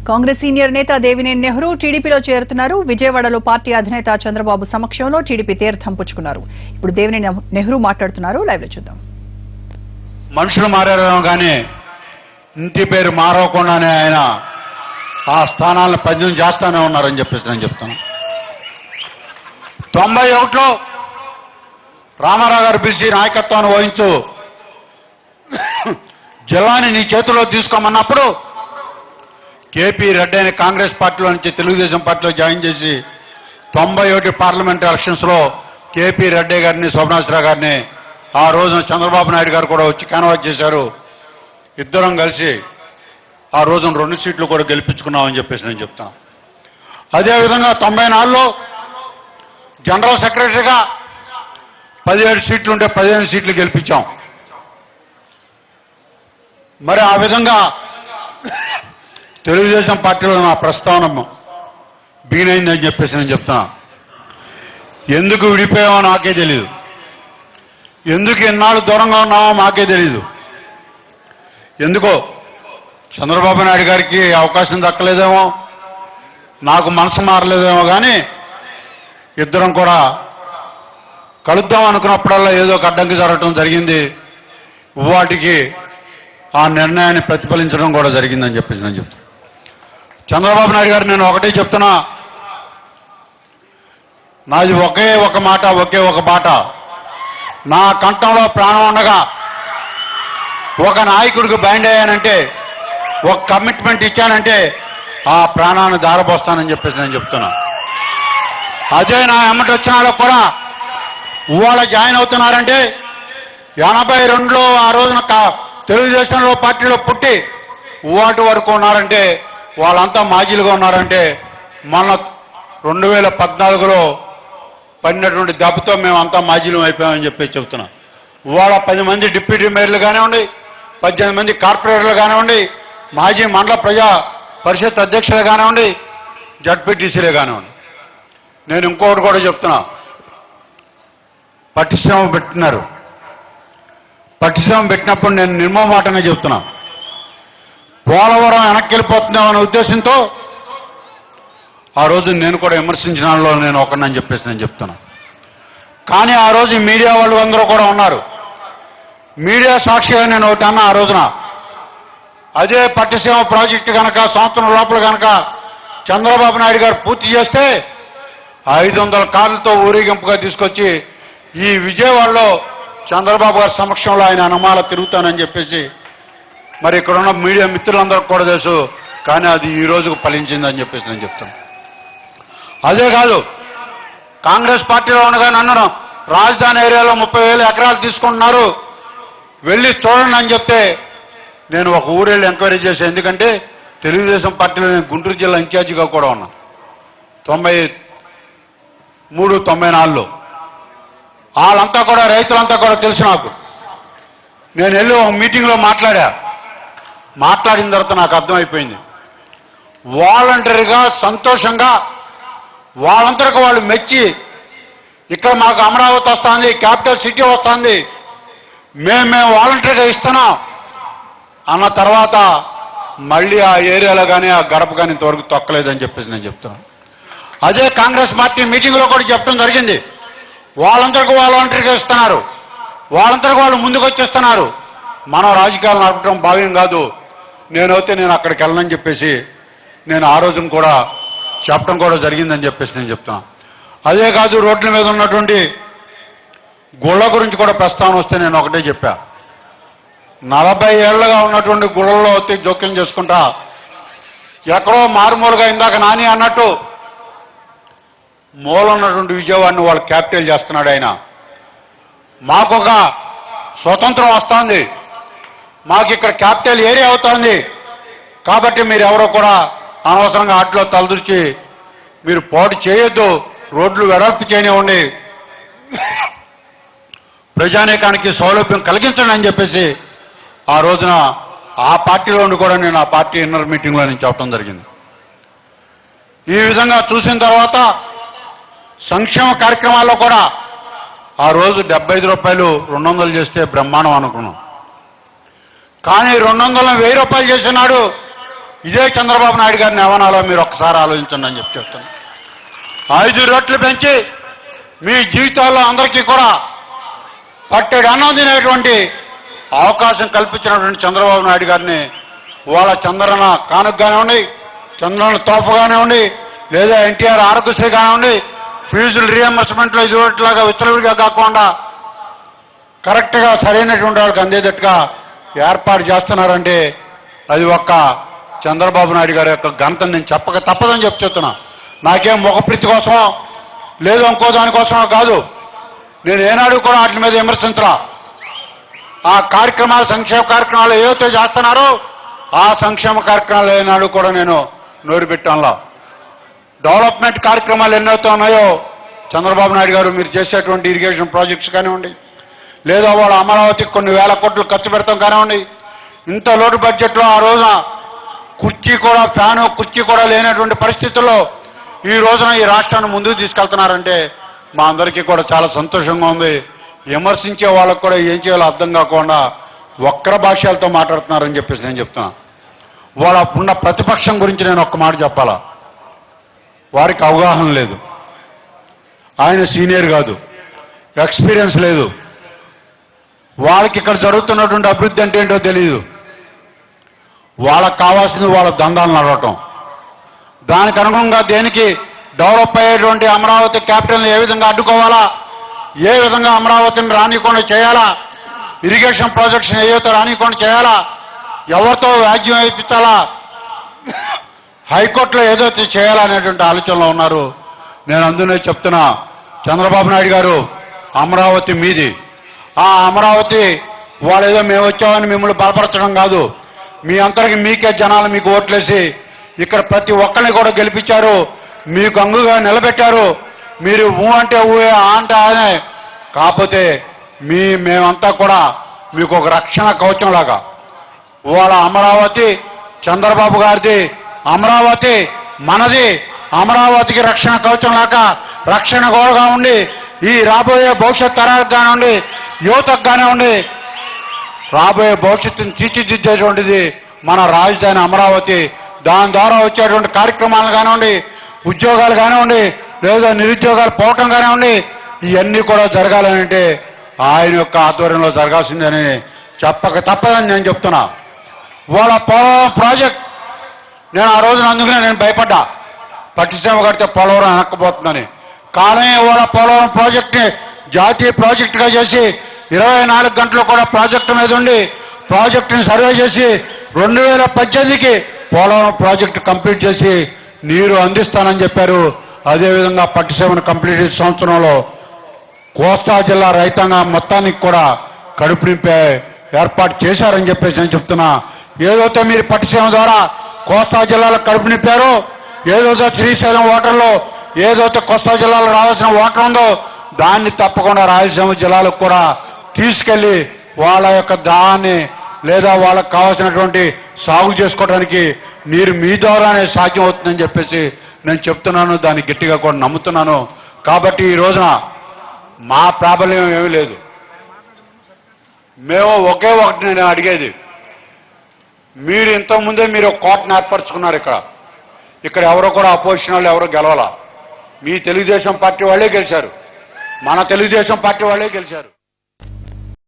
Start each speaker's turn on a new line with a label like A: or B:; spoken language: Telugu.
A: కాంగ్రెస్ సీనియర్ నేత దేవినేని నెహ్రూ టీడీపీలో చేరుతున్నారు. విజయవాడలో పార్టీ అధినేత చంద్రబాబు సమక్షంలో టీడీపీ తీర్థం పుచ్చుకున్నారు. ఇప్పుడు దేవినేని నెహ్రూ మాట్లాడుతున్నారు. లైవ్ లో చూద్దాం.
B: మనుషులు మారారేమో కానీ ఇంటి పేరు మారవకుండానే ఆయన ఆ స్థానాలను పద్యం చేస్తానే ఉన్నారని చెప్పేసి నేను చెప్తాను. 91లో రామారావు గారు పిలిచి నాయకత్వాన్ని వహించు, జిల్లాని నీ చేతిలో తీసుకోమన్నప్పుడు కేపీ రెడ్డి అనే కాంగ్రెస్ పార్టీలో నుంచి తెలుగుదేశం పార్టీలో జాయిన్ చేసి 91 పార్లమెంట్ ఎలక్షన్స్లో కేపీ రెడ్డి గారిని, శోభనాశ్రావు గారిని ఆ రోజున చంద్రబాబు నాయుడు గారు కూడా వచ్చి కాన్వాక్ చేశారు. ఇద్దరం కలిసి ఆ రోజున 2 సీట్లు కూడా గెలిపించుకున్నామని చెప్పేసి నేను చెప్తాను. అదేవిధంగా 94లో జనరల్ సెక్రటరీగా 17 సీట్లు ఉంటే 15 సీట్లు గెలిపించాం. మరి ఆ విధంగా తెలుగుదేశం పార్టీలో నా ప్రస్థానం బీనైందని చెప్పేసి నేను చెప్తున్నా. ఎందుకు విడిపోయామో నాకే తెలియదు, ఎందుకు ఎన్నాళ్ళు దూరంగా ఉన్నామో మాకే తెలియదు. ఎందుకో చంద్రబాబు నాయుడు గారికి అవకాశం దక్కలేదేమో, నాకు మనసు మారలేదేమో, కానీ ఇద్దరం కూడా కలుద్దాం అనుకున్నప్పుడల్లా ఏదో ఒక అడ్డంకి జరగటం జరిగింది. వాటికి ఆ నిర్ణయాన్ని ప్రతిఫలించడం కూడా జరిగిందని చెప్పేసి నేను చెప్తాను. చంద్రబాబు నాయుడు గారు నేను ఒకటే చెప్తున్నా, నాది ఒకే ఒక మాట, ఒకే ఒక బాట. నా కంఠంలో ప్రాణం ఉండగా ఒక నాయకుడికి బైండ్ అయ్యానంటే, ఒక కమిట్మెంట్ ఇచ్చానంటే ఆ ప్రాణాన్ని దారపోస్తానని చెప్పేసి నేను చెప్తున్నా. అదే నా ఎమ్మటి వచ్చిన వాళ్ళకు కూడా ఇవాళ జాయిన్ అవుతున్నారంటే 82లో ఆ రోజున తెలుగుదేశంలో పార్టీలో పుట్టి వాటి వరకు ఉన్నారంటే వాళ్ళంతా మాజీలుగా ఉన్నారంటే మన 2014లో పడినటువంటి దెబ్బతో మేమంతా మాజీలు అయిపోయామని చెప్పి చెప్తున్నాం. ఇవాళ 10 మంది డిప్యూటీ మేయర్లు కానివ్వండి, 18 మంది కార్పొరేటర్లు కానివ్వండి, మాజీ మండల ప్రజా పరిషత్ అధ్యక్షులు కానివ్వండి, జడ్పీటీసీలే కానివ్వండి. నేను ఇంకొకటి కూడా చెప్తున్నా, పట్టిశ్రమ పెట్టినారు. పట్టిశ్రమ పెట్టినప్పుడు నేను నిర్మమాటంగా చెప్తున్నా, పోలవరం వెనక్కి వెళ్ళిపోతున్నామనే ఉద్దేశంతో ఆ రోజు నేను కూడా విమర్శించిన వాళ్ళలో నేను ఒకనని చెప్పేసి నేను చెప్తున్నా. కానీ ఆ రోజు మీడియా వాళ్ళు అందరూ కూడా ఉన్నారు. మీడియా సాక్షిగా నేను ఒకటి అన్నా ఆ రోజున, అదే పట్టిసీమ ప్రాజెక్టు కనుక సంవత్సరం లోపల కనుక చంద్రబాబు నాయుడు గారు పూర్తి చేస్తే 500 కార్లతో ఊరేగింపుగా తీసుకొచ్చి ఈ విజయవాడలో చంద్రబాబు గారి సమక్షంలో ఆయన అనుమాల తిరుగుతానని చెప్పేసి మరి ఇక్కడున్న మీడియా మిత్రులందరికీ కూడా తెలుసు. కానీ అది ఈ రోజుకు ఫలించిందని చెప్పేసి నేను చెప్తాను. అదే కాదు, కాంగ్రెస్ పార్టీలో ఉండగా నన్ను రాజధాని ఏరియాలో 30,000 ఎకరాలు తీసుకుంటున్నారు, వెళ్ళి చూడండి అని చెప్తే నేను ఒక ఊరెళ్ళి ఎంక్వైరీ చేశాను. ఎందుకంటే తెలుగుదేశం పార్టీలో నేను గుంటూరు జిల్లా ఇన్ఛార్జిగా కూడా ఉన్నా 93, 94లో. వాళ్ళంతా కూడా రైతులంతా కూడా తెలుసు నాకు. నేను వెళ్ళి ఒక మీటింగ్లో మాట్లాడిన తర్వాత నాకు అర్థమైపోయింది, వాలంటరీగా సంతోషంగా వాళ్ళంతరకు వాళ్ళు మెచ్చి ఇక్కడ మాకు అమరావతి వస్తుంది, క్యాపిటల్ సిటీ వస్తుంది, మేము వాలంటరీగా ఇస్తున్నాం అన్న తర్వాత మళ్ళీ ఆ ఏరియాలో కానీ ఆ గడప కానీ ఇంతవరకు తొక్కలేదని చెప్పేసి నేను చెప్తున్నాను. అదే కాంగ్రెస్ పార్టీ మీటింగ్లో కూడా చెప్పడం జరిగింది, వాళ్ళందరికీ వాలంటరీగా ఇస్తున్నారు, వాళ్ళందరికీ వాళ్ళు ముందుకు వచ్చేస్తున్నారు, మనం రాజకీయాలు నడపడం భావ్యం కాదు, నేనైతే నేను అక్కడికి వెళ్ళనని చెప్పేసి నేను ఆ రోజున కూడా చెప్పడం కూడా జరిగిందని చెప్పేసి నేను చెప్తున్నాను. అదే కాదు, రోడ్ల మీద ఉన్నటువంటి గుళ్ళ గురించి కూడా ప్రస్తావన వస్తే నేను ఒకటే చెప్పా, 40 ఏళ్లుగా ఉన్నటువంటి గుళ్ళల్లో వచ్చి జోక్యం చేసుకుంటా ఎక్కడో మారుమూలుగా ఇందాక నాని అన్నట్టు మూల ఉన్నటువంటి విజయవాడని వాళ్ళు క్యాపిటల్ చేస్తున్నాడు ఆయన. మాకొక స్వతంత్రం వస్తుంది, మాకు ఇక్కడ క్యాపిటల్ ఏరియా అవుతుంది, కాబట్టి మీరు ఎవరో కూడా అనవసరంగా ఆటలో తలదూర్చి మీరు పోటీ చేయొద్దు, రోడ్లు వెడల్పు చేయనివ్వండి, ప్రజానీకానికి సౌలభ్యం కలిగించండి అని చెప్పేసి ఆ రోజున ఆ పార్టీలో ఉండి కూడా నేను ఆ పార్టీ ఇన్నర్ మీటింగ్లో నేను చెప్పడం జరిగింది. ఈ విధంగా చూసిన తర్వాత సంక్షేమ కార్యక్రమాల్లో కూడా ఆ రోజు 75 రూపాయలు 200 చేస్తే బ్రహ్మాండం అనుకున్నాం. కానీ 200 1000 రూపాయలు చేసినాడు ఇదే చంద్రబాబు నాయుడు గారిని ఏమనాలో మీరు ఒక్కసారి ఆలోచించండి అని చెప్తున్నాను. 5 రెట్లు పెంచి మీ జీవితాల్లో అందరికీ కూడా పట్టెడు అన్నం తినేటువంటి అవకాశం కల్పించినటువంటి చంద్రబాబు నాయుడు గారిని వాళ్ళ చంద్రన కానుక కానివ్వండి, చంద్రన తోప కానివ్వండి, లేదా ఎన్టీఆర్ ఆరోగ్యశ్రీ కానివ్వండి, ఫీజులు రీఎంబర్స్మెంట్లో ఇదిలాగా విత్తలవిడిగా కాకుండా కరెక్ట్గా సరైనటువంటి వాళ్ళకి అందేటట్టుగా ఏర్పాటు చేస్తున్నారంటే అది ఒక్క చంద్రబాబు నాయుడు గారి యొక్క ఘనత నేను చెప్పక తప్పదని చెప్తున్నా. నాకేం ముఖప్రీతి కోసమో లేదు ఇంకో దానికోసమో కాదు. నేను ఏనాడు కూడా వాటి మీద విమర్శించరా. ఆ కార్యక్రమాలు సంక్షేమ కార్యక్రమాలు ఏవైతే చేస్తున్నారో ఆ సంక్షేమ కార్యక్రమాలు ఏనాడు కూడా నేను నోరు పెట్టానులా. డెవలప్మెంట్ కార్యక్రమాలు ఎన్నైతే ఉన్నాయో చంద్రబాబు నాయుడు గారు మీరు చేసేటువంటి ఇరిగేషన్ ప్రాజెక్ట్స్ కానివ్వండి, లేదా వాళ్ళు అమరావతికి కొన్ని వేల కోట్లు ఖర్చు పెడతాం కానివ్వండి, ఇంత లోటు బడ్జెట్లో ఆ రోజున కుర్చీ కూడా లేనటువంటి పరిస్థితుల్లో ఈ రోజున ఈ రాష్ట్రాన్ని ముందుకు తీసుకెళ్తున్నారంటే మా అందరికీ కూడా చాలా సంతోషంగా ఉంది. విమర్శించే వాళ్ళకు కూడా ఏం చేయాలో అర్థం కాకుండా వక్ర భాష్యాలతో మాట్లాడుతున్నారని చెప్పేసి నేను చెప్తున్నా. వాళ్ళ ఉన్న ప్రతిపక్షం గురించి నేను ఒక్క మాట చెప్పాలా. వారికి అవగాహన లేదు, ఆయన సీనియర్ కాదు, ఎక్స్పీరియన్స్ లేదు, వాళ్ళకి ఇక్కడ జరుగుతున్నటువంటి అభివృద్ధి అంటే ఏంటో తెలియదు. వాళ్ళకు కావాల్సింది వాళ్ళ దందాలు నడవటం, దానికి అనుగుణంగా దేనికి డెవలప్ అయ్యేటువంటి అమరావతి క్యాపిటల్ని ఏ విధంగా అడ్డుకోవాలా, ఏ విధంగా అమరావతిని రానికుండా చేయాలా, ఇరిగేషన్ ప్రాజెక్ట్స్ని ఏవైతే రానికుండా చేయాలా, ఎవరితో వ్యాజ్యం వేయించాలా, హైకోర్టులో ఏదైతే చేయాలనేటువంటి ఆలోచనలో ఉన్నారు. నేను అందునే చెప్తున్నా, చంద్రబాబు నాయుడు గారు అమరావతి మీది. ఆ అమరావతి వాళ్ళు ఏదో మేము వచ్చామని మిమ్మల్ని బలపరచడం కాదు. మీ అందరికి మీకే జనాలు మీకు ఓట్లేసి ఇక్కడ ప్రతి ఒక్కరిని కూడా గెలిపించారు, మీకు అంగుగా నిలబెట్టారు. మీరు ఊ అంటే ఊఏ, ఆ అంటే ఆనే. కాకపోతే మేమంతా కూడా మీకు ఒక రక్షణ కవచంలాగా. వాళ్ళ అమరావతి చంద్రబాబు గారిది, అమరావతి మనది. అమరావతికి రక్షణ కవచంలాగా రక్షణ గోడగా ఉండి ఈ రాబోయే భవిష్యత్ తరాలకు కానివ్వండి, యువతకు కానివ్వండి, రాబోయే భవిష్యత్తును తీర్చిదిద్దేటువంటిది మన రాజధాని అమరావతి. దాని ద్వారా వచ్చేటువంటి కార్యక్రమాలు కానివ్వండి, ఉద్యోగాలు కానివ్వండి, లేదా నిరుద్యోగాలు పోవటం కానివ్వండి, ఇవన్నీ కూడా జరగాలంటే ఆయన యొక్క ఆధ్వర్యంలో జరగాల్సిందని చెప్పక తప్పదని నేను చెప్తున్నా. వాళ్ళ పోలవరం ప్రాజెక్ట్ నేను ఆ రోజున అందుకనే నేను భయపడ్డా, పట్టిసీమ కడితే పోలవరం వెనక్కపోతుందని. కానీ వాళ్ళ పోలవరం ప్రాజెక్ట్ని జాతీయ ప్రాజెక్టుగా చేసి 24 గంటలు కూడా ప్రాజెక్టు మీద ఉండి ప్రాజెక్టుని సర్వే చేసి 2018కి పోలవరం ప్రాజెక్టు కంప్లీట్ చేసి నీరు అందిస్తానని చెప్పారు. అదేవిధంగా పట్టిసీమను కంప్లీట్ చేసే సంవత్సరంలో కోస్తా జిల్లా రైతాంగం మొత్తానికి కూడా కడుపు నింపే ఏర్పాటు చేశారని చెప్పేసి నేను చెప్తున్నా. ఏదైతే మీరు పట్టిసీమ ద్వారా కోస్తా జిల్లాలో కడుపు నింపారో, ఏదైతే శ్రీశైలం వాటర్లో ఏదైతే కోస్తా జిల్లాలో రావాల్సిన వాటర్ ఉందో దాన్ని తప్పకుండా రాయలసీమ జిల్లాలకు కూడా తీసుకెళ్లి వాళ్ళ యొక్క దాన్ని లేదా వాళ్ళకు కావాల్సినటువంటి సాగు చేసుకోవడానికి నీరు మీ ద్వారానే సాధ్యం అవుతుందని చెప్పేసి నేను చెప్తున్నాను. దాన్ని గట్టిగా కూడా నమ్ముతున్నాను. కాబట్టి ఈ రోజున మా ప్రాబల్యం ఏమీ లేదు. మేము ఒకే ఒకటి నేను అడిగేది, మీరు ఇంతకుముందే మీరు ఒక కోటను ఏర్పరచుకున్నారు. ఇక్కడ ఎవరో కూడా అపోజిషన్ వాళ్ళు ఎవరో గెలవాలా. మీ తెలుగుదేశం పార్టీ వాళ్ళే గెలిచారు, మన తెలుగుదేశం పార్టీ వాళ్ళే గెలిచారు.